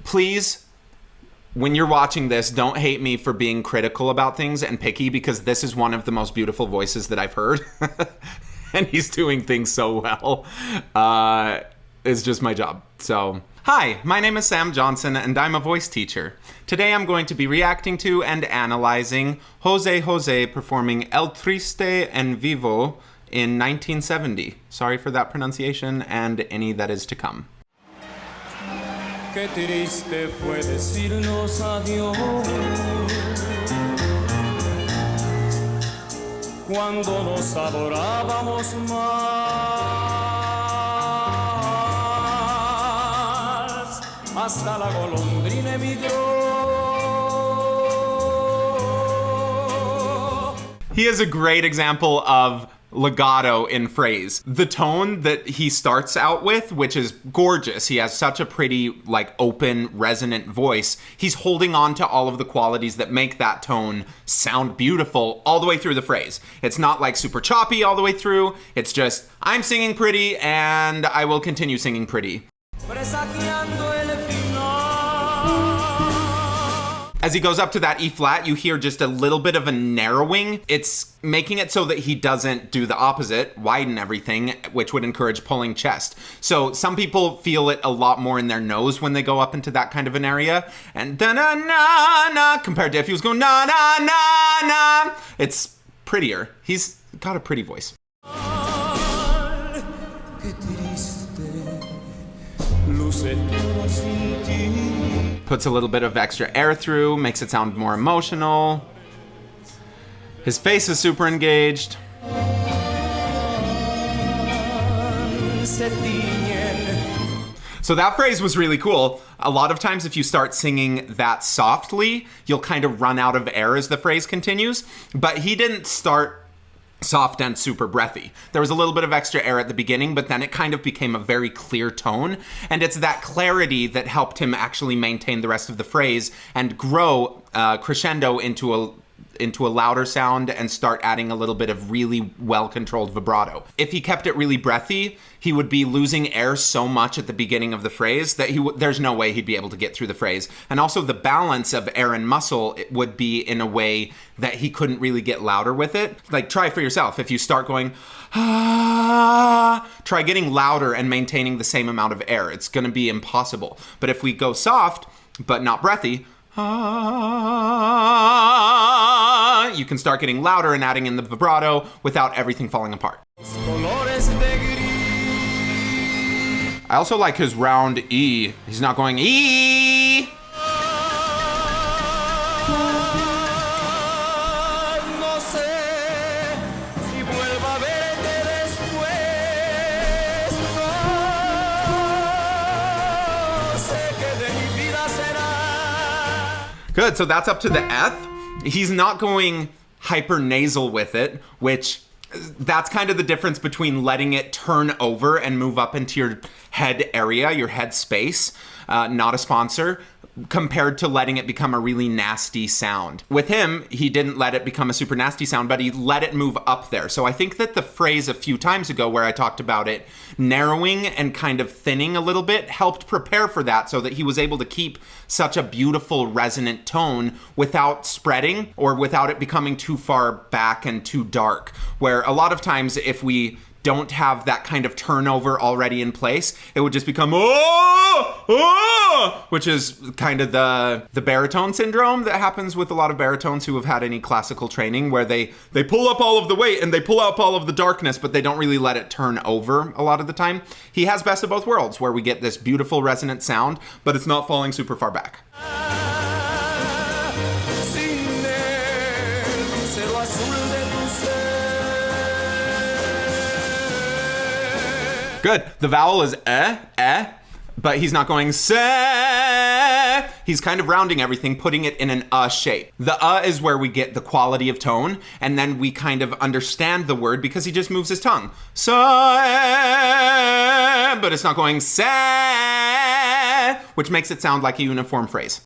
Please, when you're watching this, don't hate me for being critical about things and picky, because this is one of the most beautiful voices that I've heard. And he's doing things so well. It's just my job. So, hi, my name is Sam Johnson, and I'm a voice teacher. Today I'm going to be reacting to and analyzing José José performing El Triste and Vivo in 1970. Sorry for that pronunciation and any that is to come. Qué triste fue decirnos adiós cuando nos adorábamos más, hasta la golondrina emigró. He is a great example of legato in phrase. The tone that he starts out with, which is gorgeous. He has such a pretty, like, open, resonant voice. He's holding on to all of the qualities that make that tone sound beautiful all the way through the phrase. It's not like super choppy all the way through. It's just, I'm singing pretty and I will continue singing pretty. As he goes up to that E flat, you hear just a little bit of a narrowing. It's making it so that he doesn't do the opposite, widen everything, which would encourage pulling chest. So some people feel it a lot more in their nose when they go up into that kind of an area. And da-na-na-na, compared to if he was going na-na-na-na. It's prettier. He's got a pretty voice. Puts a little bit of extra air through, makes it sound more emotional. His face is super engaged. So that phrase was really cool. A lot of times if you start singing that softly, you'll kind of run out of air as the phrase continues. But he didn't start soft and super breathy. There was a little bit of extra air at the beginning, but then it kind of became a very clear tone. And it's that clarity that helped him actually maintain the rest of the phrase and grow crescendo into a louder sound and start adding a little bit of really well-controlled vibrato. If he kept it really breathy, he would be losing air so much at the beginning of the phrase that there's no way he'd be able to get through the phrase. And also the balance of air and muscle would be in a way that he couldn't really get louder with it. Like, try for yourself. If you start going, ah, try getting louder and maintaining the same amount of air. It's gonna be impossible. But if we go soft, but not breathy, you can start getting louder and adding in the vibrato without everything falling apart. I also like his round E. He's not going E. Good, so that's up to the F. He's not going hyper nasal with it, which that's kind of the difference between letting it turn over and move up into your head area, your head space, not a sponsor, compared to letting it become a really nasty sound. With him, he didn't let it become a super nasty sound, but he let it move up there. So I think that the phrase a few times ago where I talked about it narrowing and kind of thinning a little bit helped prepare for that so that he was able to keep such a beautiful resonant tone without spreading or without it becoming too far back and too dark. Where a lot of times if we don't have that kind of turnover already in place, it would just become which is kind of the baritone syndrome that happens with a lot of baritones who have had any classical training, where they pull up all of the weight and they pull up all of the darkness, but they don't really let it turn over a lot of the time. He has best of both worlds, where we get this beautiful resonant sound, but it's not falling super far back. Good. The vowel is but he's not going se. He's kind of rounding everything, putting it in an shape. The is where we get the quality of tone, and then we kind of understand the word because he just moves his tongue. Se, but it's not going se, which makes it sound like a uniform phrase.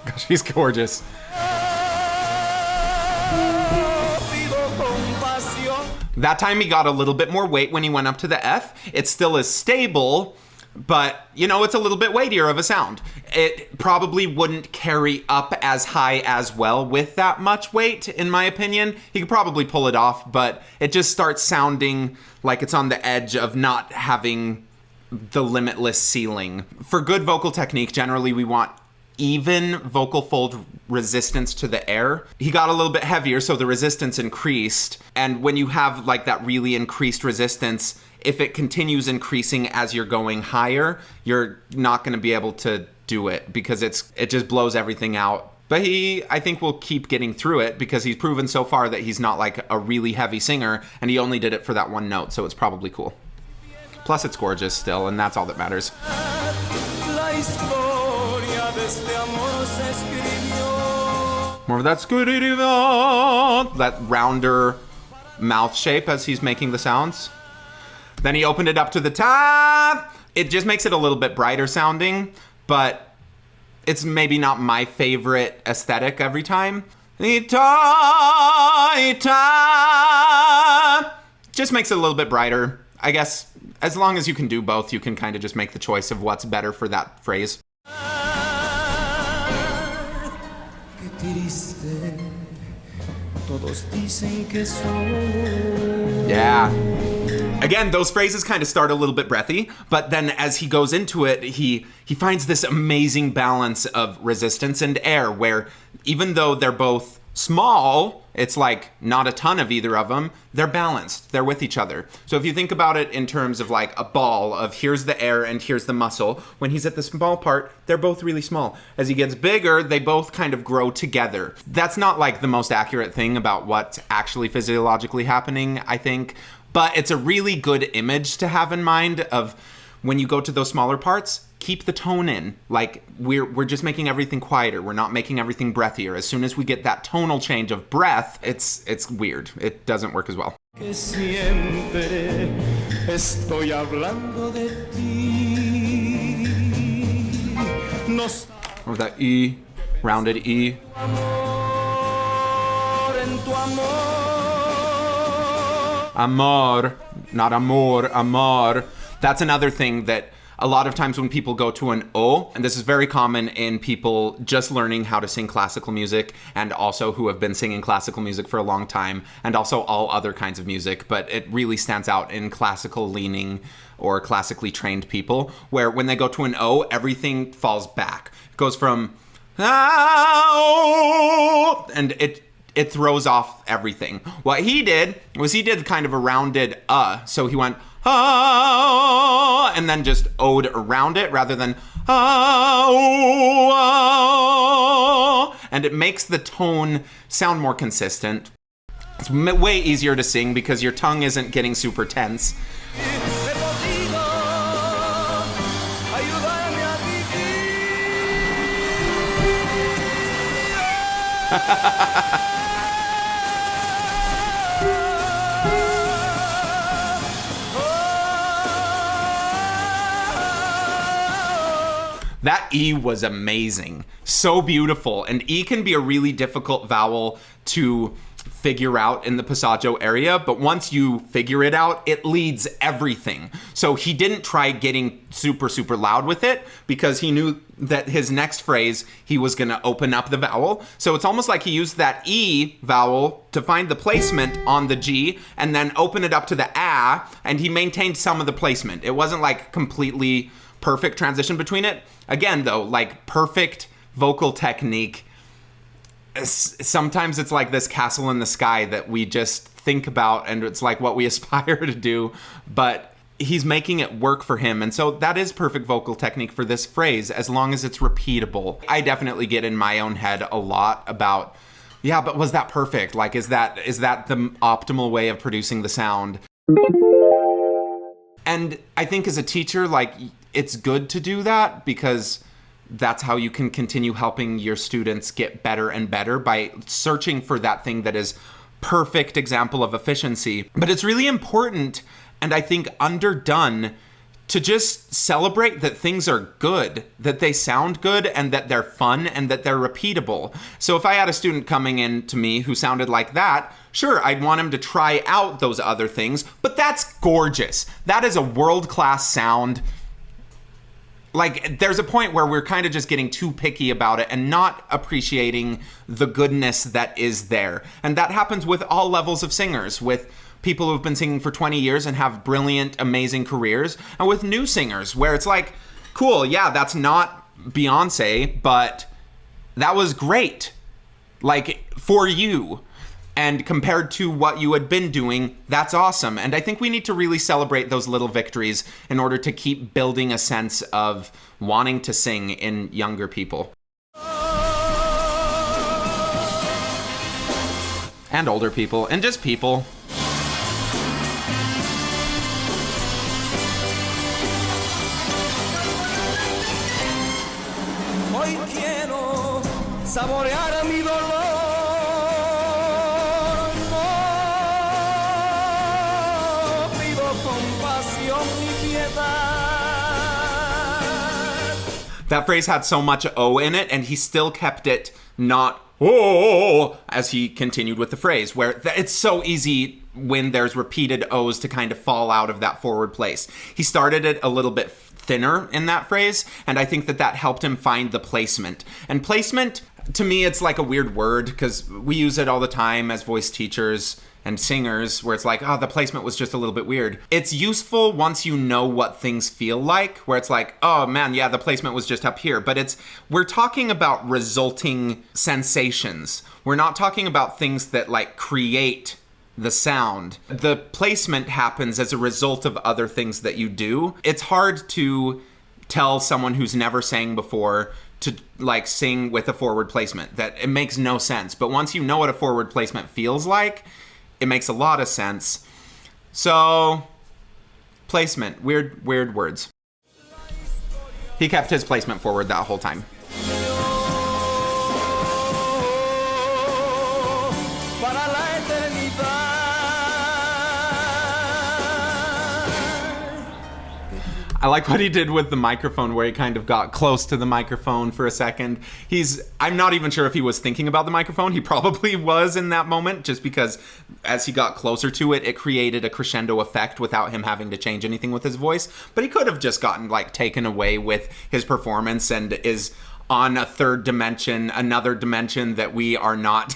Gosh, he's gorgeous. That time he got a little bit more weight when he went up to the F. It still is stable, but, you know, it's a little bit weightier of a sound. It probably wouldn't carry up as high as well with that much weight, in my opinion. He could probably pull it off, but it just starts sounding like it's on the edge of not having the limitless ceiling. For good vocal technique, generally we want even vocal fold resistance to the air. He got a little bit heavier, so the resistance increased. And when you have like that really increased resistance, if it continues increasing as you're going higher, you're not going to be able to do it because it just blows everything out. But I think will keep getting through it because he's proven so far that he's not like a really heavy singer, and he only did it for that one note, so it's probably cool. Plus it's gorgeous still, and that's all that matters. More of that that rounder mouth shape as he's making the sounds. Then he opened it up to the top. It just makes it a little bit brighter sounding, but it's maybe not my favorite aesthetic every time. Just makes it a little bit brighter. I guess as long as you can do both, you can kind of just make the choice of what's better for that phrase. Yeah. Again, those phrases kind of start a little bit breathy, but then as he goes into it, he finds this amazing balance of resistance and air where even though they're both small, it's like not a ton of either of them, they're balanced. They're with each other. So if you think about it in terms of like a ball of here's the air and here's the muscle, when he's at the small part, they're both really small. As he gets bigger, they both kind of grow together. That's not like the most accurate thing about what's actually physiologically happening, I think, but it's a really good image to have in mind of when you go to those smaller parts, keep the tone in. Like we're just making everything quieter. We're not making everything breathier. As soon as we get that tonal change of breath, it's weird. It doesn't work as well. Or that E, rounded E. Amor, not amor, amor. That's another thing that a lot of times when people go to an O, and this is very common in people just learning how to sing classical music and also who have been singing classical music for a long time and also all other kinds of music, but it really stands out in classical leaning or classically trained people where when they go to an O, everything falls back. It goes from and it throws off everything. What he did was he did kind of a rounded so he went and then just O'd around it rather than and it makes the tone sound more consistent. It's way easier to sing because your tongue isn't getting super tense. That E was amazing. So beautiful. And E can be a really difficult vowel to figure out in the passaggio area, but once you figure it out, it leads everything. So he didn't try getting super, super loud with it because he knew that his next phrase, he was going to open up the vowel. So it's almost like he used that E vowel to find the placement on the G and then open it up to the A, and he maintained some of the placement. It wasn't like completely perfect transition between it. Again, though, like perfect vocal technique, sometimes it's like this castle in the sky that we just think about and it's like what we aspire to do, but he's making it work for him. And so that is perfect vocal technique for this phrase as long as it's repeatable. I definitely get in my own head a lot about, yeah, but was that perfect? Like, is that the optimal way of producing the sound? And I think as a teacher, like, it's good to do that because that's how you can continue helping your students get better and better by searching for that thing that is perfect example of efficiency. But it's really important, and I think underdone, to just celebrate that things are good, that they sound good, and that they're fun, and that they're repeatable. So if I had a student coming in to me who sounded like that, sure, I'd want him to try out those other things, but that's gorgeous. That is a world-class sound. Like, there's a point where we're kind of just getting too picky about it and not appreciating the goodness that is there. And that happens with all levels of singers, with people who've been singing for 20 years and have brilliant, amazing careers, and with new singers, where it's like, cool, yeah, that's not Beyonce, but that was great. Like, for you. And compared to what you had been doing, that's awesome. And I think we need to really celebrate those little victories in order to keep building a sense of wanting to sing in younger people. And older people, and just people. Hoy quiero saborear mi dolor. No pido compasión ni piedad. That phrase had so much O in it, and he still kept it not oh as he continued with the phrase, where it's so easy when there's repeated O's to kind of fall out of that forward place. He started it a little bit thinner in that phrase, and I think that helped him find the placement. And placement, to me, it's like a weird word because we use it all the time as voice teachers and singers, where it's like, oh, the placement was just a little bit weird. It's useful once you know what things feel like, where it's like, oh man, yeah, the placement was just up here. But we're talking about resulting sensations. We're not talking about things that like create the sound. The placement happens as a result of other things that you do. It's hard to tell someone who's never sang before to like sing with a forward placement. That it makes no sense. But once you know what a forward placement feels like, it makes a lot of sense. So, placement, weird words. He kept his placement forward that whole time. Para la eternidad. I like what he did with the microphone, where he kind of got close to the microphone for a second. I'm not even sure if he was thinking about the microphone. He probably was in that moment, just because as he got closer to it, it created a crescendo effect without him having to change anything with his voice. But he could have just gotten like taken away with his performance and is on a third dimension, another dimension that we are not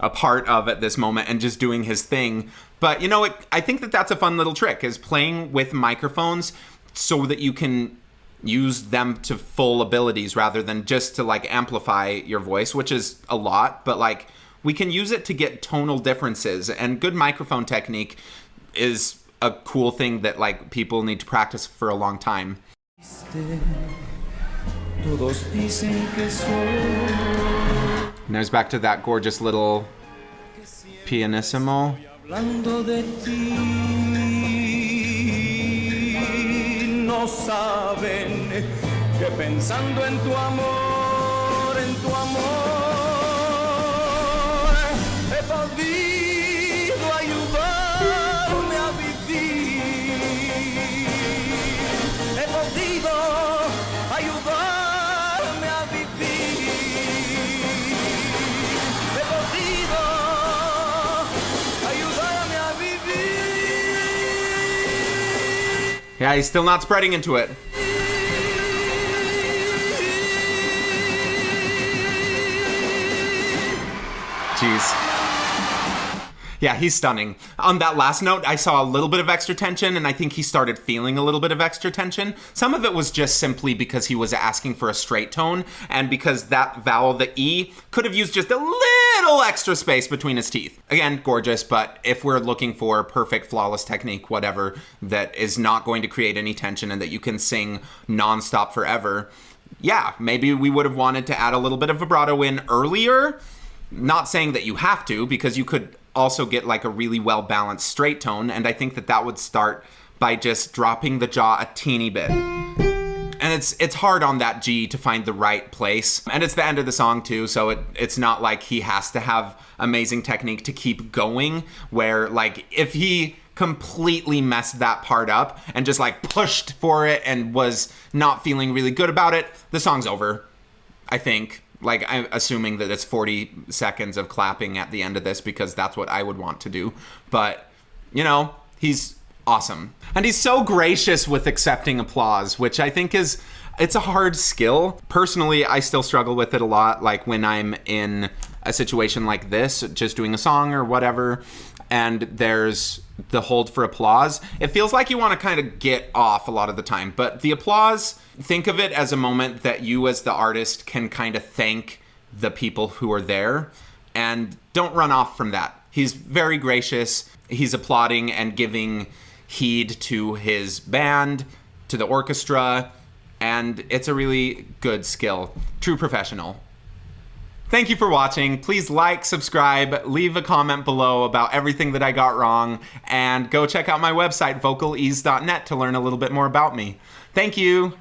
a part of at this moment, and just doing his thing. But you know, I think that's a fun little trick, is playing with microphones so that you can use them to full abilities rather than just to like amplify your voice, which is a lot, but like we can use it to get tonal differences, and good microphone technique is a cool thing that like people need to practice for a long time. And there's back to that gorgeous little pianissimo. No saben que pensando en tu amor, he podido ayudarme a vivir. He podido ayudarme a vivir. He podido ayudarme a vivir. Yeah, he's still not spreading into it. Jeez. Yeah, he's stunning. On that last note, I saw a little bit of extra tension, and I think he started feeling a little bit of extra tension. Some of it was just simply because he was asking for a straight tone, and because that vowel, the E, could have used just a little extra space between his teeth. Again, gorgeous, but if we're looking for perfect, flawless technique, whatever, that is not going to create any tension and that you can sing nonstop forever, yeah, maybe we would have wanted to add a little bit of vibrato in earlier. Not saying that you have to, because you could also get like a really well-balanced straight tone, and I think that would start by just dropping the jaw a teeny bit. And it's hard on that G to find the right place. And it's the end of the song too, so it's not like he has to have amazing technique to keep going, where like if he completely messed that part up and just like pushed for it and was not feeling really good about it, the song's over, I think. Like, I'm assuming that it's 40 seconds of clapping at the end of this because that's what I would want to do. But, you know, he's awesome. And he's so gracious with accepting applause, which I think it's a hard skill. Personally, I still struggle with it a lot. Like when I'm in a situation like this, just doing a song or whatever, and there's the hold for applause, it feels like you want to kind of get off a lot of the time. But the applause, think of it as a moment that you as the artist can kind of thank the people who are there, and don't run off from that. He's very gracious. He's applauding and giving heed to his band, to the orchestra, and it's a really good skill. True professional. Thank you for watching. Please like, subscribe, leave a comment below about everything that I got wrong, and go check out my website, vocalease.net, to learn a little bit more about me. Thank you.